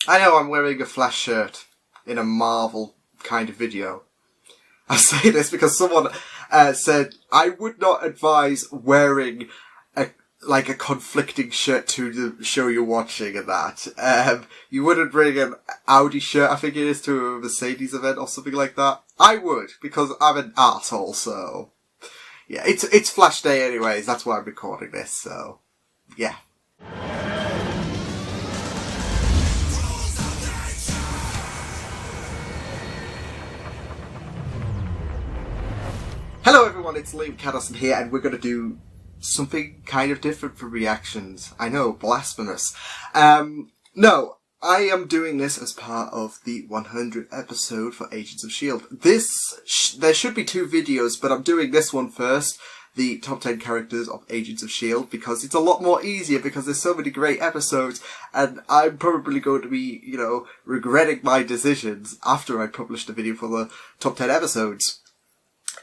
I know I'm wearing a Flash shirt in a Marvel kind of video. I say this because someone said, I would not advise wearing a conflicting shirt to the show you're watching and that. You wouldn't bring an Audi shirt, I think it is, to a Mercedes event or something like that. I would, because I'm an arsehole, so... Yeah, it's Flash Day anyways, that's why I'm recording this, so... Yeah. Hello everyone, it's Liam Catterson here, and we're going to do something kind of different for reactions. I know, blasphemous. No, I am doing this as part of the 100th episode for Agents of S.H.I.E.L.D. There should be 2 videos, but I'm doing this one first, the top 10 characters of Agents of S.H.I.E.L.D., because it's a lot more easier, because there's so many great episodes, and I'm probably going to be, regretting my decisions after I publish the video for the top 10 episodes.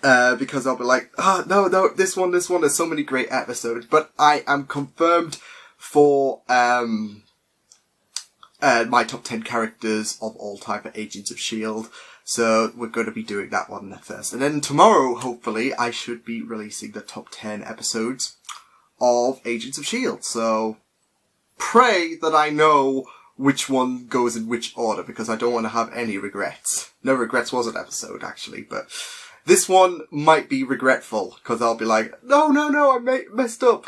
Because I'll be like, no, this one, there's so many great episodes, but I am confirmed for, my top 10 characters of all time for Agents of S.H.I.E.L.D., so we're going to be doing that one first. And then tomorrow, hopefully, I should be releasing the top 10 episodes of Agents of S.H.I.E.L.D., so pray that I know which one goes in which order, because I don't want to have any regrets. No Regrets was an episode, actually, but... This one might be regretful, because I'll be like, no, I messed up.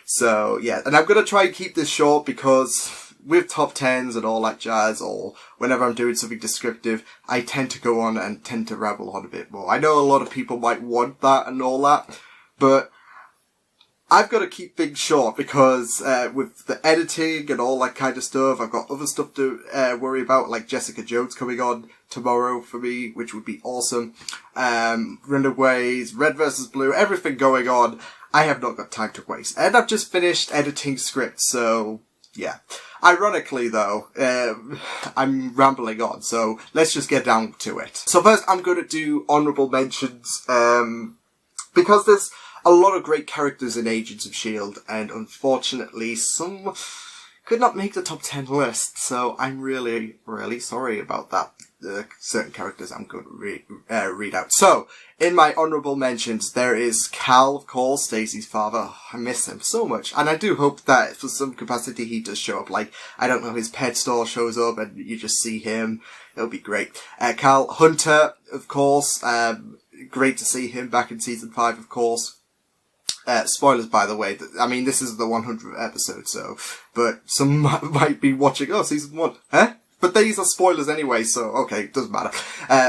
So, yeah, and I'm going to try and keep this short, because with top 10s and all that jazz, or whenever I'm doing something descriptive, I tend to go on and tend to ramble on a bit more. I know a lot of people might want that and all that, but I've got to keep things short, because with the editing and all that kind of stuff, I've got other stuff to worry about, like Jessica Jones coming on tomorrow for me, which would be awesome. Runaways, Red vs. Blue, everything going on. I have not got time to waste. And I've just finished editing scripts, so yeah. Ironically though, I'm rambling on, so let's just get down to it. So first I'm going to do honourable mentions, because there's a lot of great characters in Agents of S.H.I.E.L.D., and unfortunately some could not make the top 10 list, so I'm really, really sorry about that. Certain characters I'm going to read out. So, in my honourable mentions, there is Cal, of course, Stacey's father. I miss him so much, and I do hope that for some capacity he does show up. Like, I don't know, his pet store shows up and you just see him. It'll be great. Cal Hunter, of course, great to see him back in season 5, of course. Spoilers, by the way. I mean, this is the 100th episode, so... But some might be watching, season 1. Huh? But these are spoilers anyway, so, okay, doesn't matter.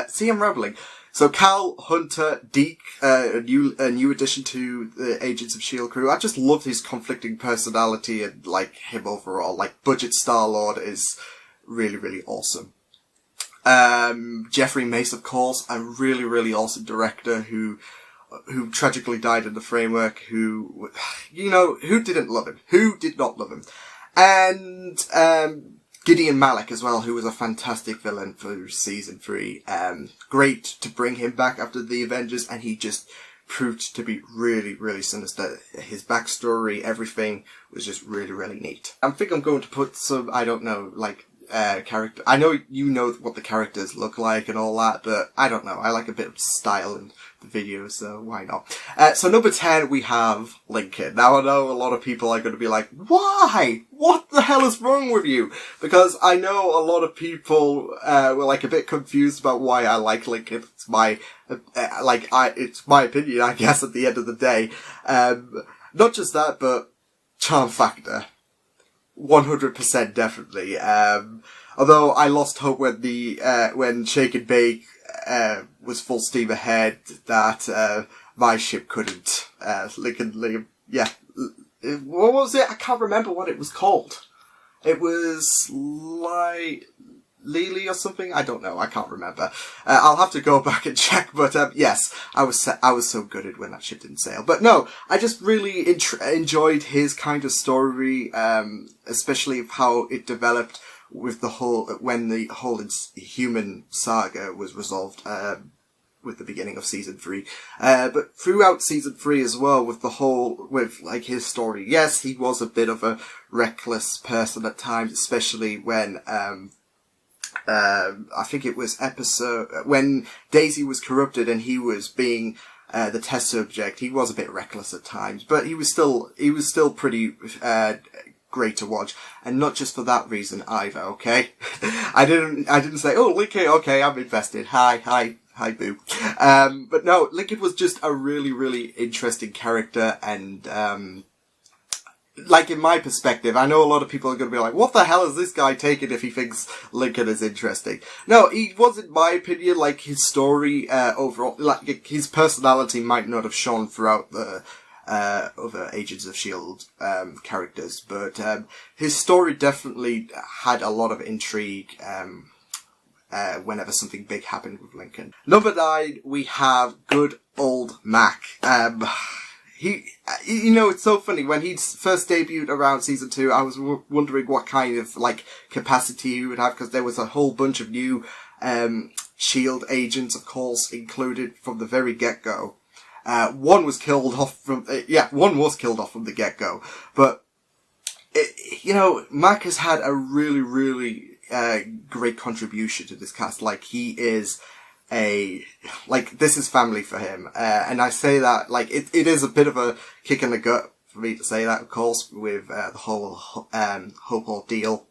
See, I'm rambling. So, Cal, Hunter, Deke, a new addition to the Agents of S.H.I.E.L.D. crew. I just love his conflicting personality and, like, him overall. Like, Budget Star-Lord is really, really awesome. Jeffrey Mace, of course, a really, really awesome director who tragically died in the framework, who didn't love him? Who did not love him? And, Gideon Malik as well, who was a fantastic villain for season 3. Great to bring him back after the Avengers, and he just proved to be really, really sinister. His backstory, everything was just really, really neat. I think I'm going to put some, I don't know, like, character. I know you know what the characters look like and all that, but I don't know. I like a bit of style in the video, so why not? So number 10, we have Lincoln. Now I know a lot of people are going to be like, why? What the hell is wrong with you? Because I know a lot of people were like a bit confused about why I like Lincoln. It's my, it's my opinion, I guess, at the end of the day. Not just that, but charm factor. 100% definitely. Although I lost hope when Shake and Bake was full steam ahead, that my ship couldn't. Liam, yeah. What was it? I can't remember what it was called. It was like Lily or something. I don't know. I can't remember. I'll have to go back and check. But yes, I was so gutted when that ship didn't sail. But no, I just really enjoyed his kind of story, especially how it developed with when the whole human saga was resolved. with the beginning of season 3. But throughout season 3 as well, with like his story, yes, he was a bit of a reckless person at times, especially when, I think it was when Daisy was corrupted and he was being the test subject. He was a bit reckless at times, but he was still pretty great to watch, and not just for that reason either. Okay, I didn't say, oh, Lickett, okay, I'm invested. Hi, boo. But no, Lickett was just a really, really interesting character, and like, in my perspective, I know a lot of people are going to be like, what the hell is this guy taking if he thinks Lickett is interesting? No, he was, in my opinion, like, his story, overall, like, his personality might not have shone throughout the, other Agents of S.H.I.E.L.D., characters, but, his story definitely had a lot of intrigue, whenever something big happened with Lincoln. Number 9, we have good old Mack. It's so funny, when he first debuted around season 2, I was wondering what kind of, like, capacity he would have, because there was a whole bunch of new, S.H.I.E.L.D. agents, of course, included from the very get-go. One was killed off from the get-go, but, Mack has had a really, really, great contribution to this cast. Like, he is this is family for him. And I say that, like, it is a bit of a kick in the gut for me to say that, of course, with, the whole, Hope ordeal,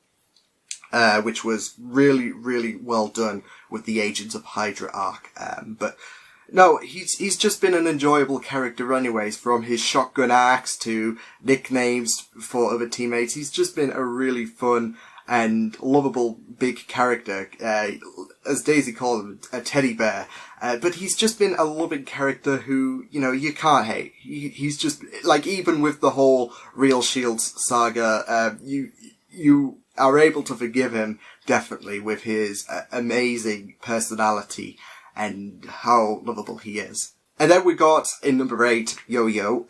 which was really, really well done with the Agents of Hydra arc. But, no, he's just been an enjoyable character anyways, from his shotgun axe to nicknames for other teammates. He's just been a really fun and lovable big character, as Daisy called him, a teddy bear. But he's just been a loving character who, you can't hate. He's just, like, even with the whole Real Shields saga, you are able to forgive him, definitely, with his amazing personality and how lovable he is. And then we got, in number 8, Yo-Yo,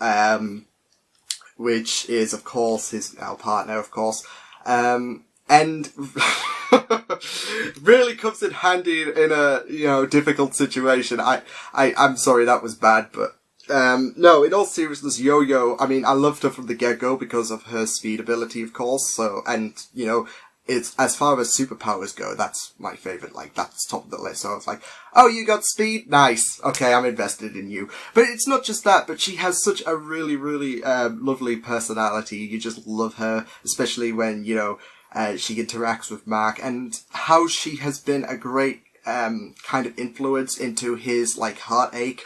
which is, of course, our partner, of course. And really comes in handy in a, difficult situation. I'm sorry that was bad, but, no, in all seriousness, Yo-Yo, I mean, I loved her from the get-go because of her speed ability, of course, so, and, it's, as far as superpowers go, that's my favourite, like, that's top of the list, so I was like, oh, you got speed? Nice. Okay, I'm invested in you. But it's not just that, but she has such a really, really, lovely personality. You just love her, especially when, she interacts with Mack, and how she has been a great, kind of influence into his, like, heartache.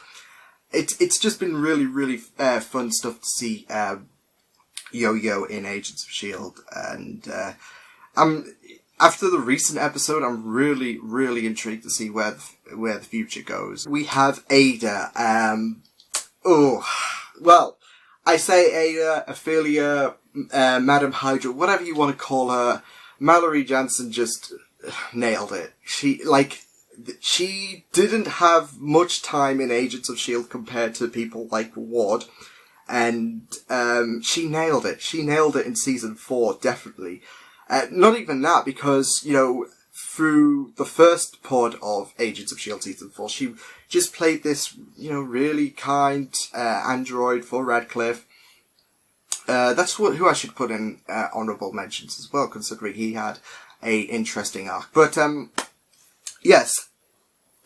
It's just been really, really, fun stuff to see, Yo-Yo in Agents of S.H.I.E.L.D., and, after the recent episode, I'm really, really intrigued to see where the future goes. We have Ada. I say Ada, Ophelia, Madam Hydra, whatever you want to call her. Mallory Jansen just nailed it. She didn't have much time in Agents of S.H.I.E.L.D. compared to people like Ward. And, she nailed it. She nailed it in season 4, definitely. Not even that, because, through the first pod of Agents of S.H.I.E.L.D. season 4, she just played this, really kind, android for Radcliffe. That's who I should put in, honourable mentions as well, considering he had a interesting arc. But, yes,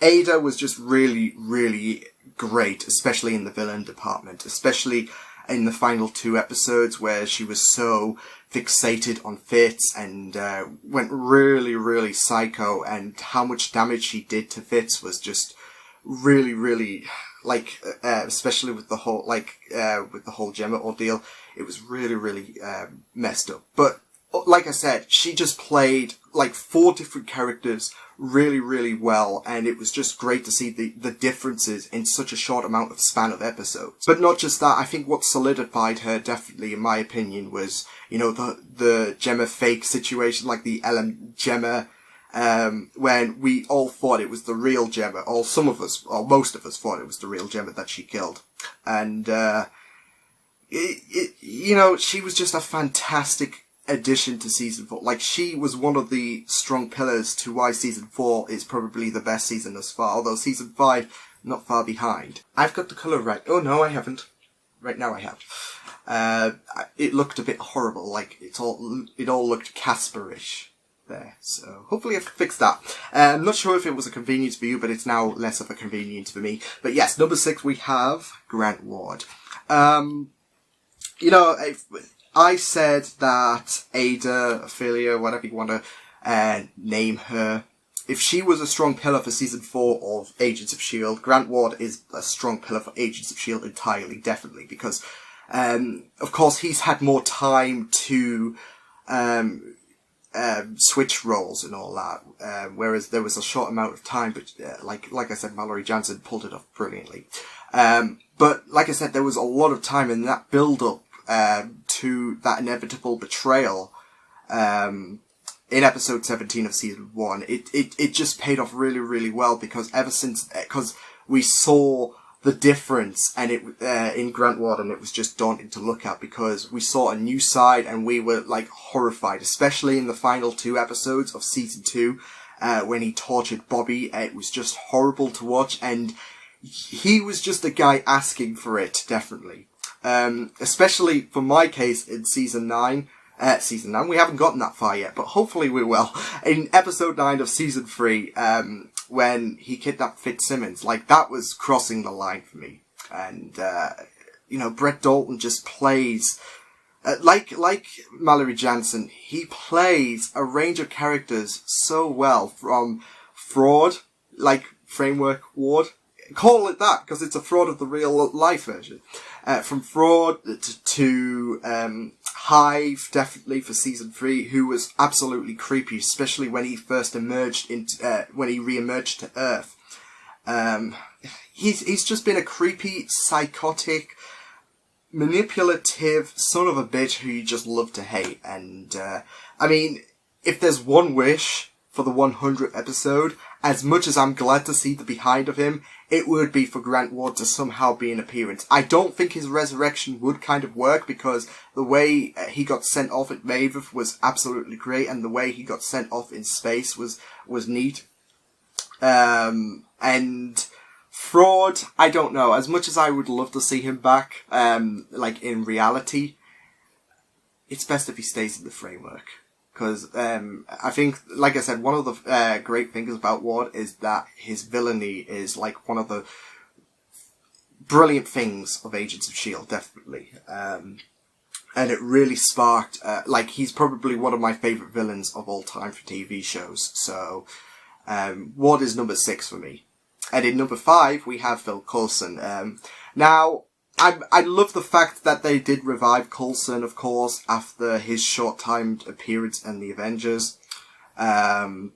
Ada was just really, really great, especially in the villain department, especially in the final 2 episodes where she was so fixated on Fitz and went really, really psycho, and how much damage she did to Fitz was just really, really, like, especially with the whole Gemma ordeal, it was really, really messed up. But like I said, she just played like 4 different characters really, really well, and it was just great to see the differences in such a short amount of span of episodes. But not just that, I think what solidified her definitely, in my opinion, was, the Gemma fake situation, like the LM Gemma, when we all thought it was the real Gemma, or some of us, or most of us thought it was the real Gemma that she killed. And, she was just a fantastic addition to season 4. Like, she was one of the strong pillars to why season 4 is probably the best season thus far, although season 5 not far behind. I've got the colour right. Oh no, I haven't. Right now I have. It looked a bit horrible, like it all looked Casperish there. So hopefully I fixed that. I'm not sure if it was a convenience for you, but it's now less of a convenience for me. But yes, number 6 we have Grant Ward. You know, I said that Ada, Ophelia, whatever you want to name her, if she was a strong pillar for season 4 of Agents of S.H.I.E.L.D., Grant Ward is a strong pillar for Agents of S.H.I.E.L.D. entirely, definitely, because, of course, he's had more time to switch roles and all that, whereas there was a short amount of time, but like I said, Mallory Jansen pulled it off brilliantly. But like I said, there was a lot of time in that build-up to that inevitable betrayal in episode 17 of season 1. It just paid off really, really well, because because we saw the difference and in Grant Ward, and it was just daunting to look at, because we saw a new side and we were like horrified, especially in the final 2 episodes of season 2, when he tortured Bobby. It was just horrible to watch, and he was just a guy asking for it, definitely. Especially for my case in season 9, we haven't gotten that far yet, but hopefully we will. In episode 9 of season 3, when he kidnapped Fitzsimmons, like, that was crossing the line for me. And, you know, Brett Dalton just plays, like Mallory Jansen, he plays a range of characters so well, from Fraud, like Framework Ward, call it that, because it's a Fraud of the real life version. From Fraud to Hive, definitely for season 3, who was absolutely creepy, especially when he first emerged when he re-emerged to Earth. He's just been a creepy, psychotic, manipulative son of a bitch who you just love to hate. And I mean, if there's one wish for the 100th episode, as much as I'm glad to see the behind of him, it would be for Grant Ward to somehow be an appearance. I don't think his resurrection would kind of work, because the way he got sent off at Maeve was absolutely great, and the way he got sent off in space was neat. And Fraud, I don't know. As much as I would love to see him back, like in reality, it's best if he stays in the framework. Because I think, like I said, one of the great things about Ward is that his villainy is like one of the brilliant things of Agents of S.H.I.E.L.D., definitely. And it really sparked, like, he's probably one of my favourite villains of all time for TV shows. So, Ward is number 6 for me. And in number 5, we have Phil Coulson. Now, I love the fact that they did revive Coulson, of course, after his short-timed appearance in the Avengers. Well,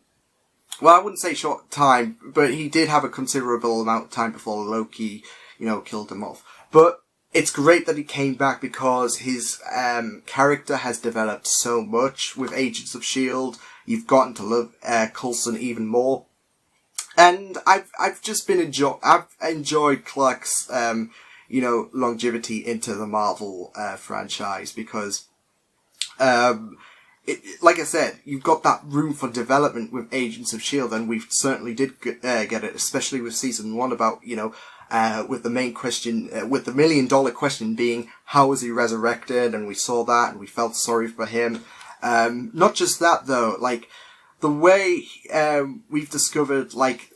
I wouldn't say short time, but he did have a considerable amount of time before Loki, you know, killed him off. But it's great that he came back, because his character has developed so much with Agents of S.H.I.E.L.D. You've gotten to love Coulson even more. And I've just been I've enjoyed Clark's, you know, longevity into the Marvel franchise, because, like I said, you've got that room for development with Agents of S.H.I.E.L.D., and we certainly did get it, especially with season 1 about, you know, with the main question, with the $1 million question being, how was he resurrected? And we saw that, and we felt sorry for him. Not just that, though, like, the way we've discovered, like,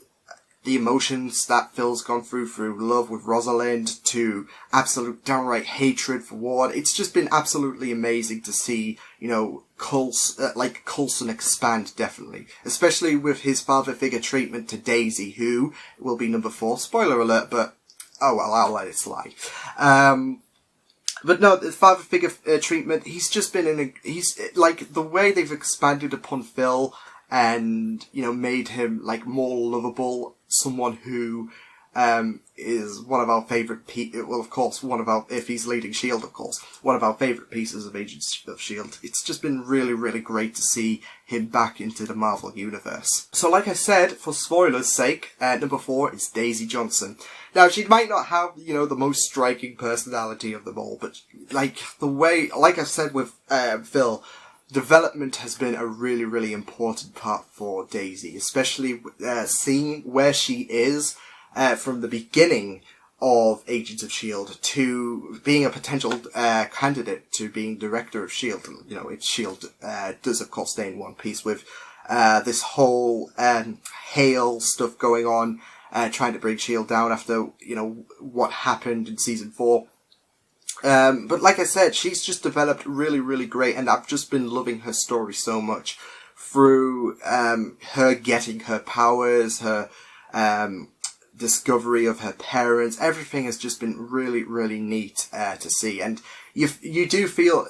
the emotions that Phil's gone through love with Rosalind to absolute downright hatred for Ward. It's just been absolutely amazing to see, you know, Coulson expand, definitely. Especially with his father figure treatment to Daisy, who will be number 4. Spoiler alert, but, oh well, I'll let it slide. But no, the father figure treatment, he's just been he's, like, the way they've expanded upon Phil and, you know, made him, like, more lovable, someone who is one of our favourite well, of course, if he's leading S.H.I.E.L.D., of course, one of our favourite pieces of Agents of S.H.I.E.L.D. It's just been really, really great to see him back into the Marvel Universe. So, like I said, for spoilers' sake, number 4 is Daisy Johnson. Now, she might not have, you know, the most striking personality of them all, but, like, the way, like I said with Phil, development has been a really, really important part for Daisy, especially seeing where she is from the beginning of Agents of S.H.I.E.L.D. to being a potential candidate to being director of S.H.I.E.L.D. You know, S.H.I.E.L.D. Does of course stay in one piece with this whole Hale stuff going on, trying to bring S.H.I.E.L.D. down after, you know, what happened in season 4. But like I said, she's just developed really, really great, and I've just been loving her story so much through her getting her powers, her discovery of her parents. Everything has just been really, really neat to see, and you do feel,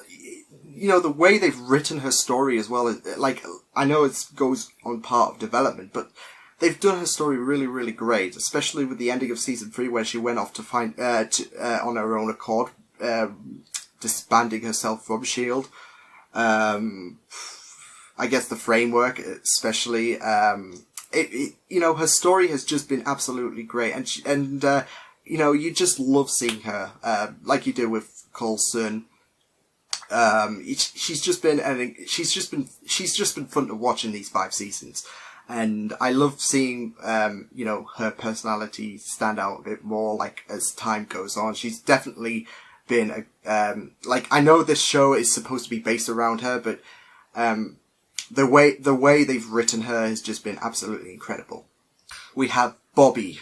you know, the way they've written her story as well. Like, I know it goes on part of development, but they've done her story really, really great, especially with the ending of season 3 where she went off to find on her own accord, disbanding herself from S.H.I.E.L.D. I guess the framework, especially, you know, her story has just been absolutely great, and you know, you just love seeing her, like you do with Coulson. She's just been fun to watch in these 5 seasons, and I love seeing, you know, her personality stand out a bit more, like, as time goes on. She's definitely been like, I know this show is supposed to be based around her, but the way they've written her has just been absolutely incredible. We have Bobby.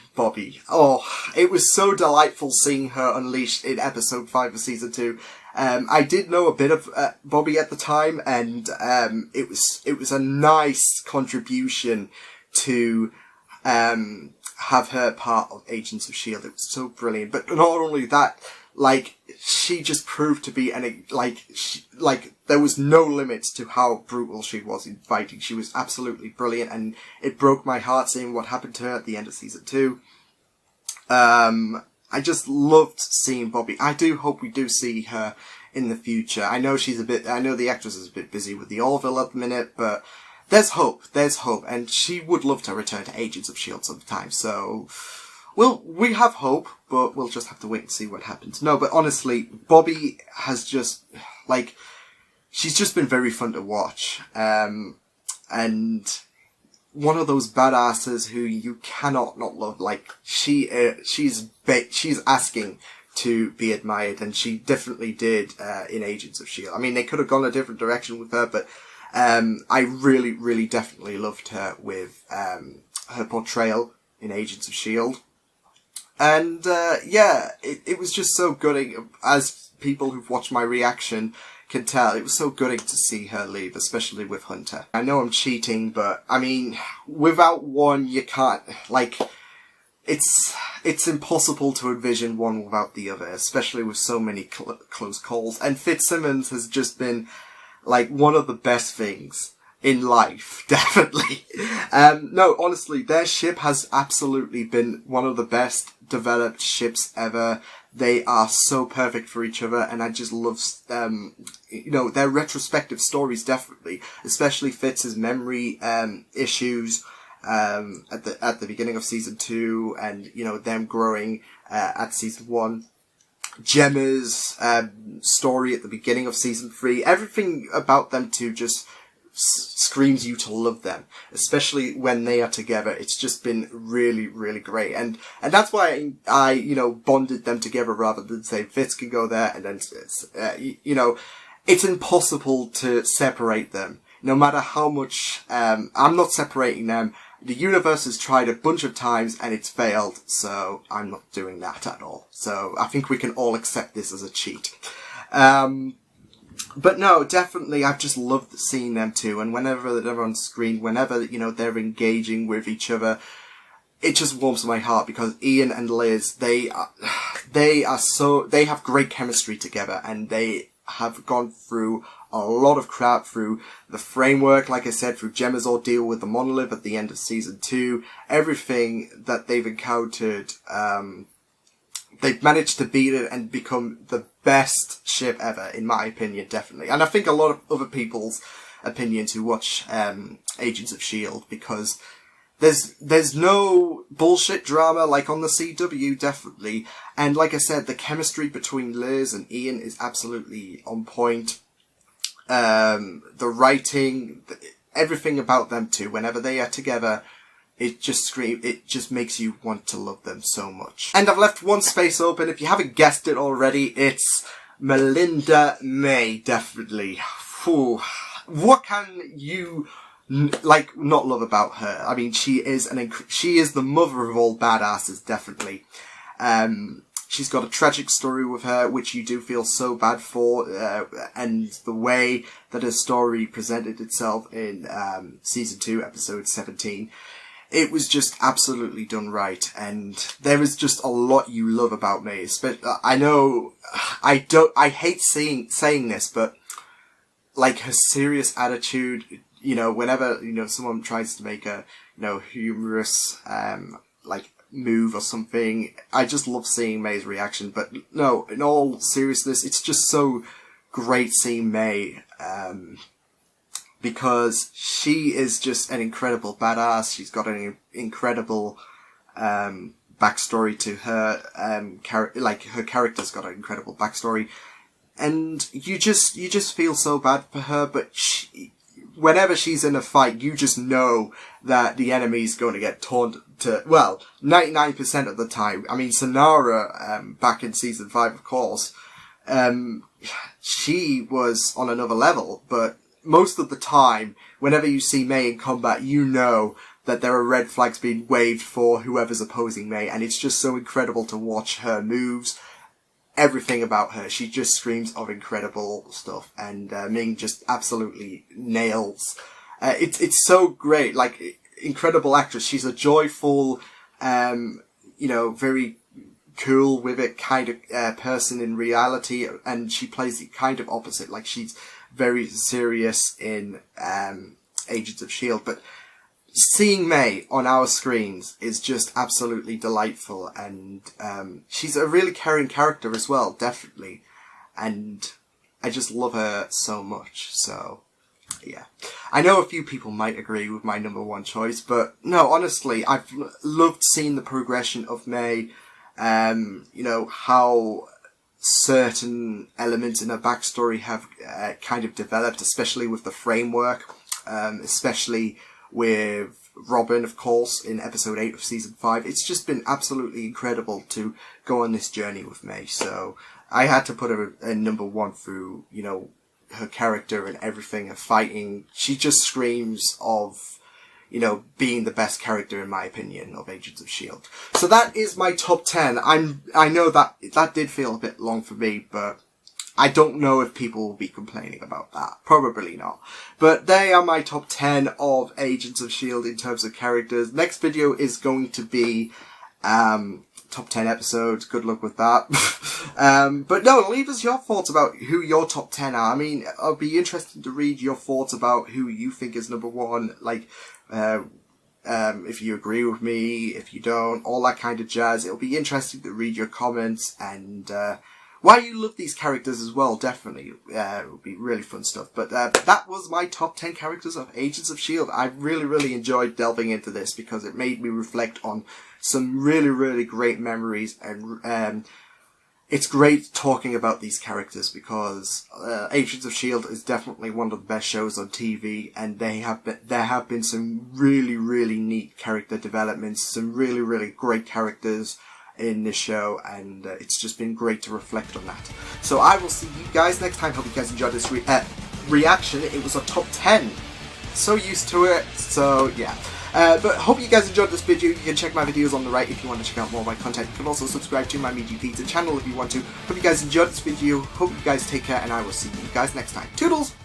Oh, it was so delightful seeing her unleashed in episode 5 of season 2. I did know a bit of Bobby at the time, and it was a nice contribution to have her part of Agents of S.H.I.E.L.D. It was so brilliant. But not only that, like, she just proved to be there was no limits to how brutal she was in fighting. She was absolutely brilliant, and it broke my heart seeing what happened to her at the end of season 2. I just loved seeing Bobby. I do hope we do see her in the future. I know the actress is a bit busy with the Orville at the minute, but there's hope, and she would love to return to Agents of S.H.I.E.L.D. sometime, so we have hope, but we'll just have to wait and see what happens. No, but honestly, Bobby has just, like, she's just been very fun to watch, and one of those badasses who you cannot not love. Like, she's asking to be admired, and she definitely did in Agents of S.H.I.E.L.D. I mean, they could have gone a different direction with her, but I really, really definitely loved her with her portrayal in Agents of S.H.I.E.L.D. And yeah, it was just so good. As people who've watched my reaction can tell, it was so good to see her leave, especially with Hunter. I know I'm cheating, but I mean, without one, you can't, like, it's impossible to envision one without the other, especially with so many close calls. And Fitzsimmons has just been, like, one of the best things in life, definitely. No, honestly, their ship has absolutely been one of the best developed ships ever. They are so perfect for each other, and I just love, you know, their retrospective stories, definitely, especially Fitz's memory issues at the beginning of season 2, and, you know, them growing at season 1. Gemma's story at the beginning of season 3. Everything about them two just screams you to love them, especially when they are together. It's just been really, really great, and that's why I you know, bonded them together rather than say Fitz can go there and then you know, it's impossible to separate them. No matter how much I'm not separating them. The universe has tried a bunch of times and it's failed, so I'm not doing that at all. So I think we can all accept this as a cheat. But no, definitely, I've just loved seeing them two, and whenever they're on screen, whenever, you know, they're engaging with each other, it just warms my heart, because Ian and Liz, they have great chemistry together, and they have gone through a lot of crap through the framework, like I said, through Gemma's ordeal with the monolith at the end of season 2, everything that they've encountered, they've managed to beat it and become the best ship ever, in my opinion, definitely. And I think a lot of other people's opinions who watch Agents of S.H.I.E.L.D., because there's no bullshit drama like on the CW, definitely. And like I said, the chemistry between Liz and Ian is absolutely on point. The writing, everything about them two, whenever they are together, it just makes you want to love them so much. And I've left one space open. If you haven't guessed it already, it's Melinda May, definitely. Whew. What can you not love about her? I mean, she is the mother of all badasses, definitely. She's got a tragic story with her, which you do feel so bad for, and the way that her story presented itself in season 2, episode 17, it was just absolutely done right. And there is just a lot you love about May. I know I hate saying this, but like her serious attitude, whenever someone tries to make a humorous move or something, I just love seeing May's reaction. But no, in all seriousness, it's just so great seeing May, because she is just an incredible badass. She's got an incredible backstory to her. Her character's got an incredible backstory, and you just feel so bad for her. But whenever she's in a fight, you just know that the enemy's going to get torn to, 99% of the time. I mean, Sonara, back in season 5, of course, she was on another level, but most of the time, whenever you see May in combat, you know that there are red flags being waved for whoever's opposing May, and it's just so incredible to watch her moves. Everything about her, she just screams of incredible stuff, and Ming just absolutely nails. It's so great, incredible actress. She's a joyful, very cool with it kind of person in reality, and she plays the kind of opposite. Like, she's very serious in Agents of S.H.I.E.L.D., but seeing May on our screens is just absolutely delightful, and she's a really caring character as well, definitely, and I just love her so much. So yeah, I know a few people might agree with my number 1 choice, but no, honestly, I've loved seeing the progression of May, how certain elements in her backstory have kind of developed, especially with the framework, especially with Robin, of course, in episode 8 of season 5. It's just been absolutely incredible to go on this journey with May. So I had to put her in number 1 through, her character and everything, her fighting. She just screams of, being the best character, in my opinion, of Agents of S.H.I.E.L.D. So that is my top 10. I know that did feel a bit long for me, but I don't know if people will be complaining about that. Probably not. But they are my top 10 of Agents of S.H.I.E.L.D. in terms of characters. Next video is going to be top 10 episodes. Good luck with that. But no, leave us your thoughts about who your top 10 are. I mean, I'll be interested to read your thoughts about who you think is number 1. If you agree with me, if you don't, all that kind of jazz. It'll be interesting to read your comments, and why you love these characters as well, definitely. It will be really fun stuff. But that was my top 10 characters of Agents of S.H.I.E.L.D. I really, really enjoyed delving into this because it made me reflect on some really, really great memories, and it's great talking about these characters because Agents of S.H.I.E.L.D. is definitely one of the best shows on TV, and there have been some really, really neat character developments, some really, really great characters in this show, and it's just been great to reflect on that. So I will see you guys next time. Hope you guys enjoyed this reaction. It was a top 10. So used to it, so yeah. But hope you guys enjoyed this video. You can check my videos on the right if you want to check out more of my content. You can also subscribe to my Media Pizza channel if you want to. Hope you guys enjoyed this video. Hope you guys take care, and I will see you guys next time. Toodles!